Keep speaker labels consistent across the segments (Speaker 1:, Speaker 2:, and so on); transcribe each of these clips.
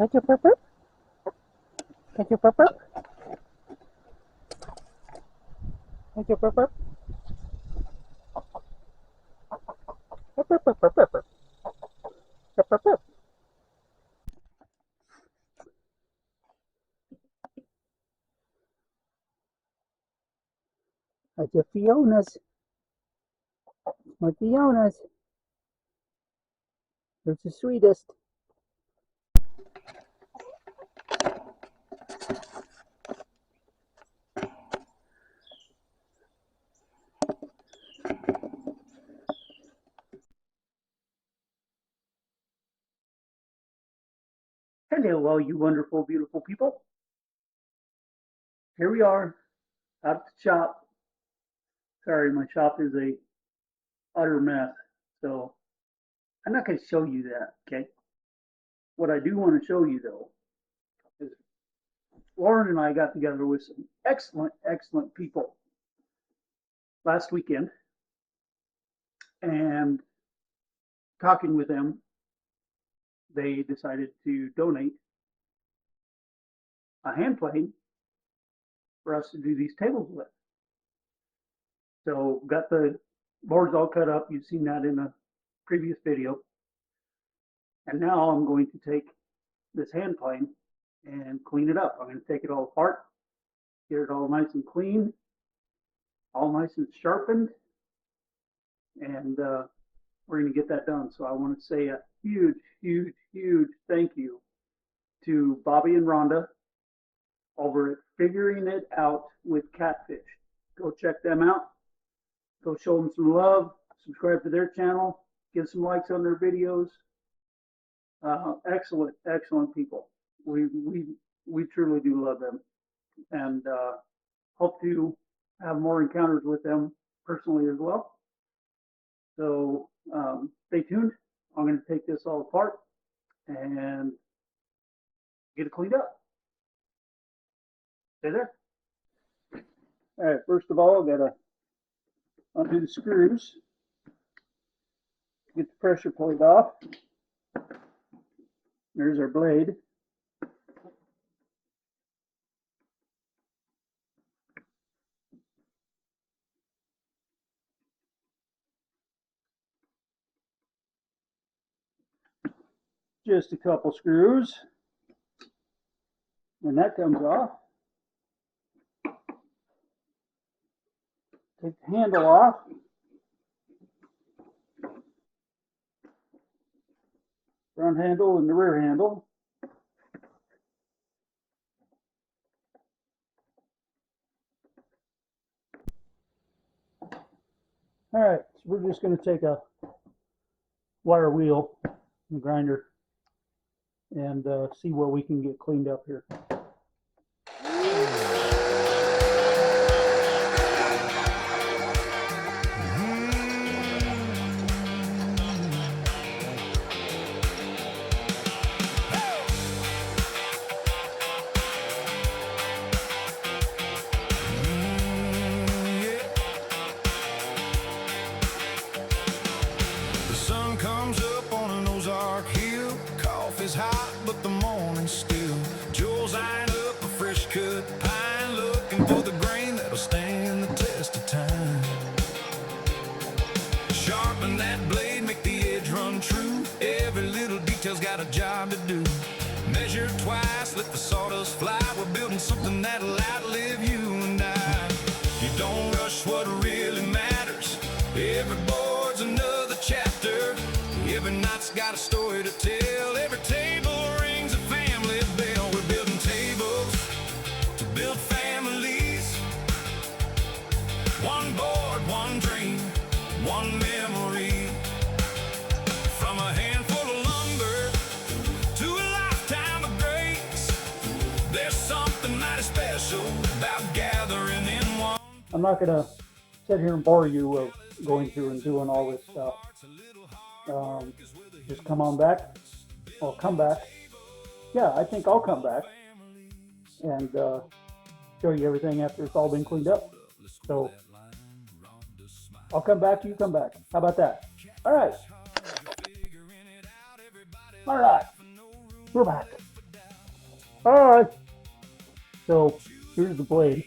Speaker 1: Got your burp burp? Got your burp burp? Got your burp burp? Burp burp burp burp burp burp. Burp burp burp. Got your Fionas. My Fionas. They're the sweetest. Hello, all you wonderful, beautiful people. Here we are, out at the shop. Sorry, my shop is a utter mess, so I'm not going to show you that, okay? What I do want to show you, though, is Lauren and I got together with some excellent, excellent people last weekend, and talking with them, they decided to donate a hand plane for us to do these tables with. So got the boards all cut up. You've seen that in a previous video. And now I'm going to take this hand plane and clean it up. I'm going to take it all apart, get it all nice and clean, all nice and sharpened, and we're going to get that done. So I want to say a huge, huge, huge thank you to Bobby and Rhonda over at Figuring It Out with Catfish. Go check them out. Go show them some love. Subscribe to their channel. Give some likes on their videos. Excellent, excellent people. We truly do love them, and hope to have more encounters with them personally as well. So stay tuned. I'm going to take this all apart and get it cleaned up. Stay there. All right, first of all, I've got to undo the screws, get the pressure plate off. There's our blade. Just a couple screws, and that comes off. Take the handle off. Front handle and the rear handle. All right, so we're just going to take a wire wheel and grinder and see what we can get cleaned up here.
Speaker 2: Is hot, but the morning's still. Joel's eyeing up a fresh cut pine, looking for the grain that'll stand the test of time. Sharpen that blade, make the edge run true. Every little detail's got a job to do. Measure twice, let the sawdust fly. We're building something that'll outlive you and I. You don't rush what really matters. Every board's another chapter. Every night's got a story to tell. Every table rings a family bell. We're building tables to build families. One board, one dream, one memory. From a handful of lumber to a lifetime of grace, there's something mighty special about gathering in one.
Speaker 1: I'm not going to sit here and bore you of going through and doing all this stuff. Just come on back. I'll come back. Yeah, I think I'll come back and show you everything after it's all been cleaned up. So I'll come back, you come back. How about that? All right. All right. We're back. Alright, so here's the blade.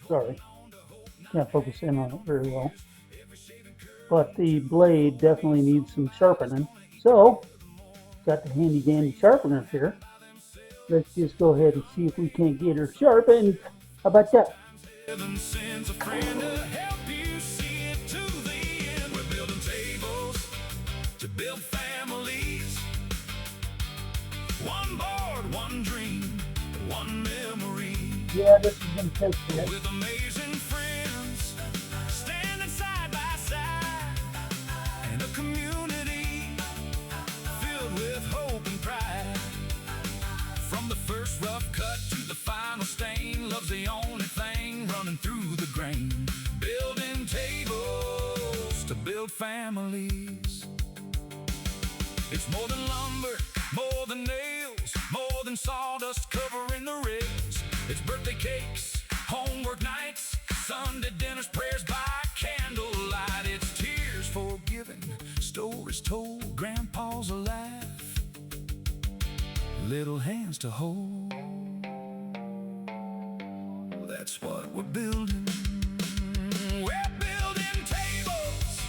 Speaker 1: Sorry, can't focus in on it very well. But the blade definitely needs some sharpening. So, got the handy dandy sharpeners here. Let's just go ahead and see if we can't get her sharpened. How about that?
Speaker 2: Heaven sends a friend to help you see it to the end. We're building tables to build families. One board, one dream, one memory.
Speaker 1: Yeah, this is gonna take a bit.
Speaker 2: With amazing friends standing side by side, and a community filled with hope and pride. From the first rough cut to the final stain, love's the only thing running through the grain. Building tables to build families. It's more than lumber, more than nails, more than sawdust covering the rails. It's birthday cakes, homework nights, Sunday dinners, prayers by candlelight. It's tears forgiven, stories told, grandpa's alive, little hands to hold. That's what we're building. We're building tables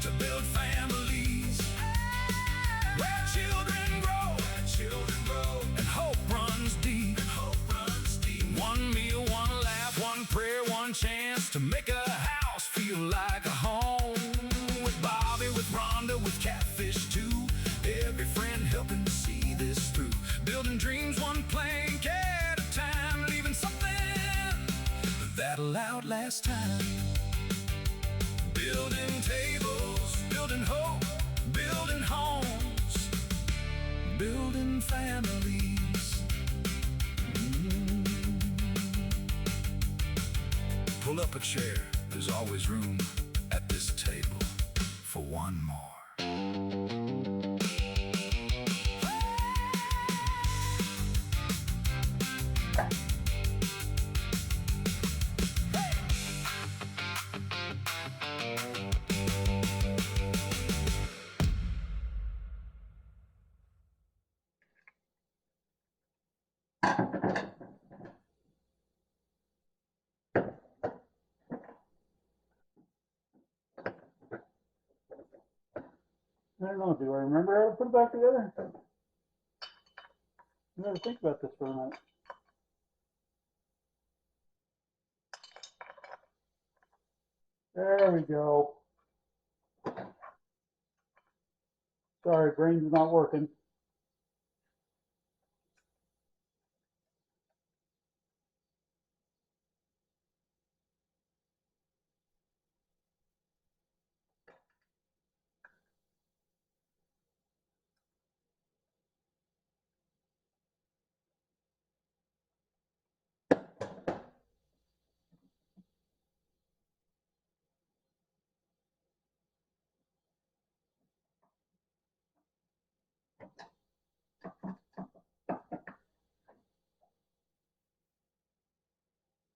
Speaker 2: to build families, where children grow, and hope runs deep. One meal, one laugh, one prayer, one chance to make a house feel like a home. With Bobby, with Rhonda, with Catfish too. Every friend helping to see this through. Building dreams one plank at a time, leaving something that'll outlast time. Building tables, building hope, building homes, building families. Pull up a chair, there's always room at this table for one more.
Speaker 1: I don't know, do I remember how to put it back together? I never think about this for a minute. There we go. Sorry, brain's not working.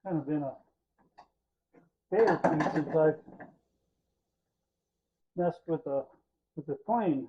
Speaker 1: Kind of been a day or two since I've messed with the plane.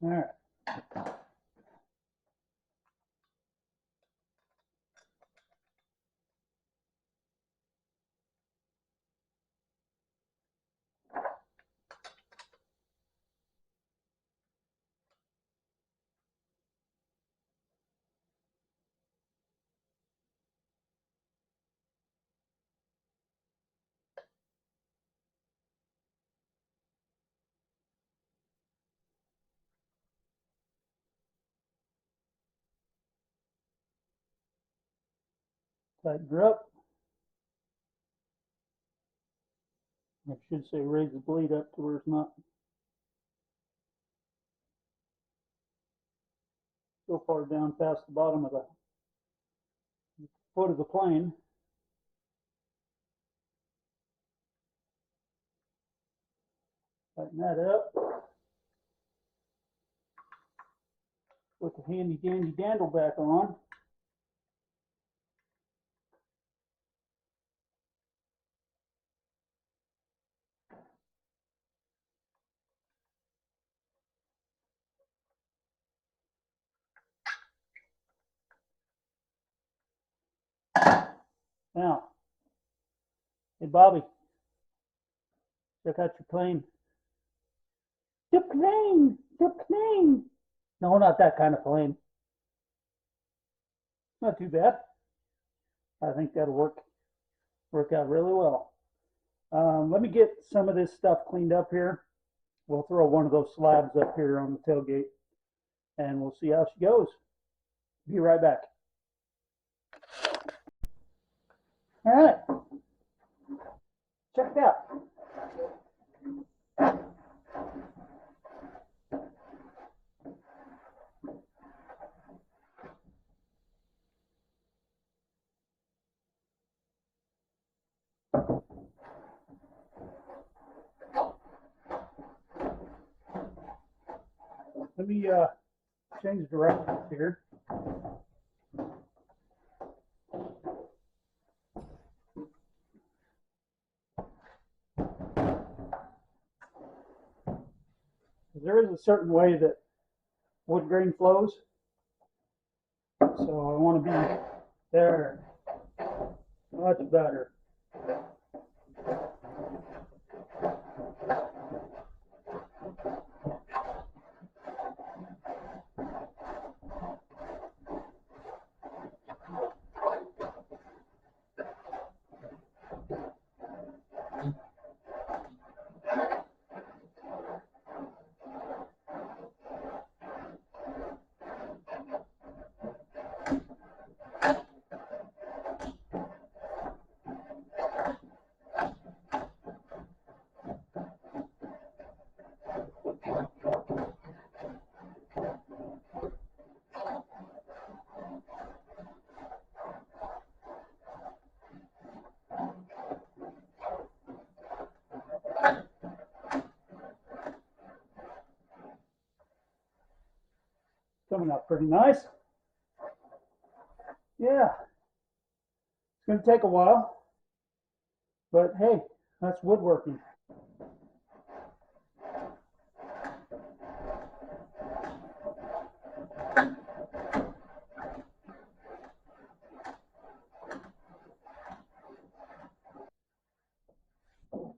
Speaker 1: All right. Tighten her up. I should say raise the blade up to where it's not so far down past the bottom of the foot of the plane. Tighten that up. Put the handy dandy dandle back on. Now, hey Bobby, check out your plane. The plane! The plane! No, not that kind of plane. Not too bad. I think that'll work out really well. Let me get some of this stuff cleaned up here. We'll throw one of those slabs up here on the tailgate and we'll see how she goes. Be right back. All right. Check it out. Let me change directions here. There is a certain way that wood grain flows, so I want to be there. Much better. Coming up pretty nice. Yeah, it's going to take a while, but hey, that's woodworking.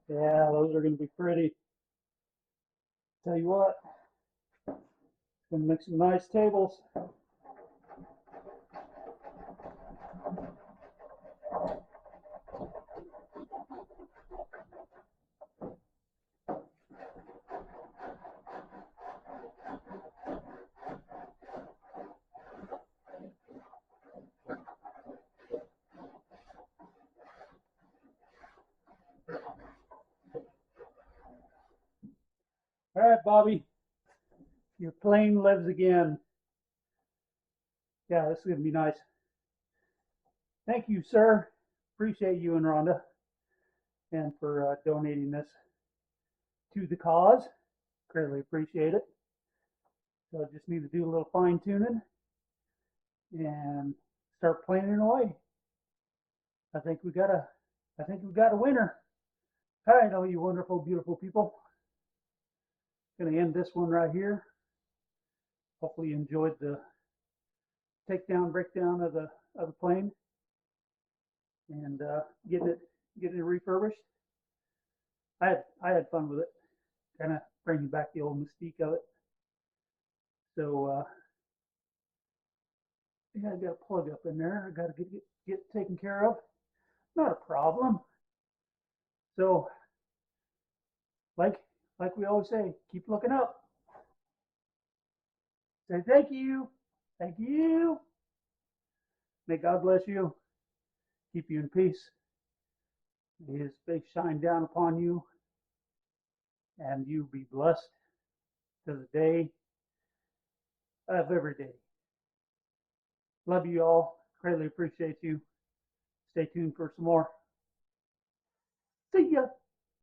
Speaker 1: Yeah, those are going to be pretty. Tell you what, going to make some nice tables. All right, Bobby, your plane lives again. Yeah, this is going to be nice. Thank you, sir. Appreciate you and Rhonda and for donating this to the cause. Greatly appreciate it. So I just need to do a little fine tuning and start planning away. I think we got a winner. All right, all you wonderful, beautiful people. Gonna end this one right here. Hopefully you enjoyed the takedown, breakdown of the plane and getting it refurbished. I had fun with it. Kind of bringing back the old mystique of it. So yeah, I got a plug up in there. I got to get taken care of. Not a problem. So like we always say, keep looking up. Say thank you. Thank you. May God bless you. Keep you in peace. May his face shine down upon you. And you be blessed to the day of every day. Love you all. Greatly appreciate you. Stay tuned for some more. See ya.